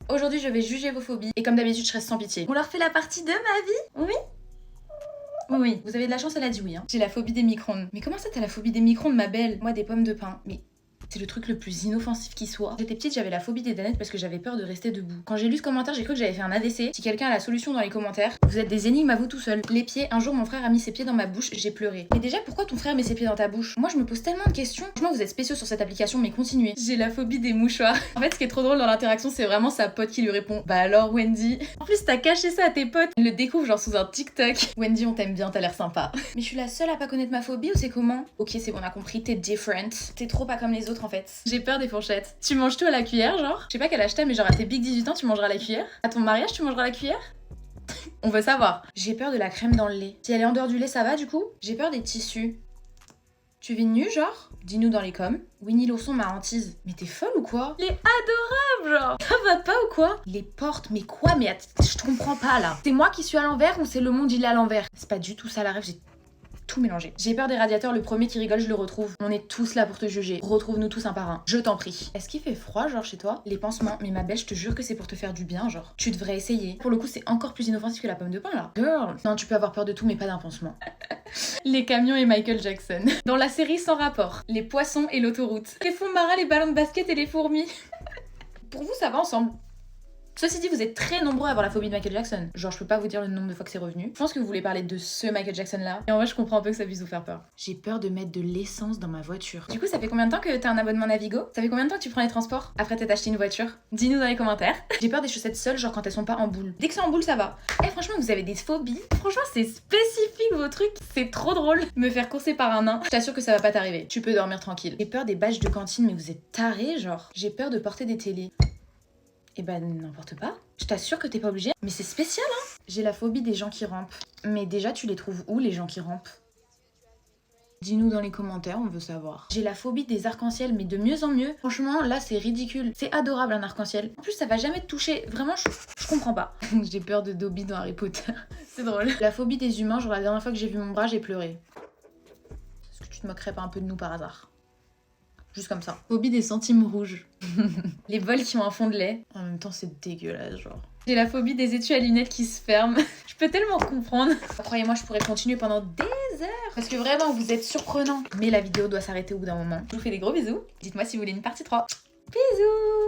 Aujourd'hui, je vais juger vos phobies et comme d'habitude, je reste sans pitié. On leur fait la partie de ma vie? Oui. Oui, vous avez de la chance, elle a dit oui. Hein. J'ai la phobie des micro-ondes. Mais comment ça, t'as la phobie des micro-ondes, ma belle? Moi, des pommes de pain. Mais c'est le truc le plus inoffensif qui soit. J'étais petite, j'avais la phobie des danettes parce que j'avais peur de rester debout. Quand j'ai lu ce commentaire, j'ai cru que j'avais fait un AVC. Si quelqu'un a la solution dans les commentaires, vous êtes des énigmes à vous tout seul. Les pieds, un jour mon frère a mis ses pieds dans ma bouche, j'ai pleuré. Mais déjà, pourquoi ton frère met ses pieds dans ta bouche? Moi, je me pose tellement de questions. Franchement, vous êtes spéciaux sur cette application, mais continuez. J'ai la phobie des mouchoirs. En fait, ce qui est trop drôle dans l'interaction, c'est vraiment sa pote qui lui répond: Bah alors, Wendy. En plus, t'as caché ça à tes potes. Ils le découvrent genre sous un TikTok. Wendy, on t'aime bien, t'as l'air sympa. Mais je suis la seule à pas connaître ma phobie ou c'est comment? Ok, c'est bon, on a compris, t'es different. T'es trop pas comme les autres en fait. J'ai peur des fourchettes. Tu manges tout à la cuillère, genre? Je sais pas quel âge t'as, mais genre à tes big 18 ans, tu mangeras à la cuillère? À ton mariage, tu mangeras à la cuillère? On veut savoir. J'ai peur de la crème dans le lait. Si elle est en dehors du lait, ça va du coup? J'ai peur des tissus. Tu vis nu, genre? Dis-nous dans les coms. Winnie l'ourson, ma hantise. Mais t'es folle ou quoi? Il est adorable, genre! Ça va pas ou quoi? Les portes, mais quoi? Mais je comprends pas là. C'est moi qui suis à l'envers ou c'est le monde il est à l'envers? C'est pas du tout ça la rêve, j'ai tout mélangé. J'ai peur des radiateurs, le premier qui rigole, je le retrouve. On est tous là pour te juger. Retrouve-nous tous un par un. Je t'en prie. Est-ce qu'il fait froid, genre, chez toi? Les pansements. Mais ma belle, je te jure que c'est pour te faire du bien, genre. Tu devrais essayer. Pour le coup, c'est encore plus inoffensif que la pomme de pain, là. Girl. Non, tu peux avoir peur de tout, mais pas d'un pansement. Les camions et Michael Jackson. Dans la série Sans rapport. Les poissons et l'autoroute. Les fonds marins, les ballons de basket et les fourmis. Pour vous, ça va ensemble. Ceci dit, vous êtes très nombreux à avoir la phobie de Michael Jackson. Genre, je peux pas vous dire le nombre de fois que c'est revenu. Je pense que vous voulez parler de ce Michael Jackson là. Et en vrai, je comprends un peu que ça puisse vous faire peur. J'ai peur de mettre de l'essence dans ma voiture. Du coup, ça fait combien de temps que t'as un abonnement Navigo? Ça fait combien de temps que tu prends les transports après t'être acheté une voiture? Dis-nous dans les commentaires. J'ai peur des chaussettes seules, genre quand elles sont pas en boule. Dès que c'est en boule, ça va. Eh, franchement, vous avez des phobies. Franchement, c'est spécifique vos trucs. C'est trop drôle. Me faire courser par un nain. Je t'assure que ça va pas t'arriver. Tu peux dormir tranquille. J'ai peur des badges de cantine, mais vous êtes tarés, genre. J'ai peur de porter des télés. Eh ben, n'importe pas. Je t'assure que t'es pas obligé. Mais c'est spécial, hein. J'ai la phobie des gens qui rampent. Mais déjà, tu les trouves où, les gens qui rampent? Dis-nous dans les commentaires, on veut savoir. J'ai la phobie des arcs-en-ciel, mais de mieux en mieux. Franchement, là, c'est ridicule. C'est adorable, un arc-en-ciel. En plus, ça va jamais te toucher. Vraiment, je comprends pas. J'ai peur de Dobby dans Harry Potter. C'est drôle. La phobie des humains, genre la dernière fois que j'ai vu mon bras, j'ai pleuré. Est-ce que tu te moquerais pas un peu de nous par hasard? Juste comme ça. Phobie des centimes rouges. Les bols qui ont un fond de lait. En même temps, c'est dégueulasse, genre. J'ai la phobie des étuis à lunettes qui se ferment. Je peux tellement comprendre. Croyez-moi, je pourrais continuer pendant des heures. Parce que vraiment, vous êtes surprenants. Mais la vidéo doit s'arrêter au bout d'un moment. Je vous fais des gros bisous. Dites-moi si vous voulez une partie 3. Bisous!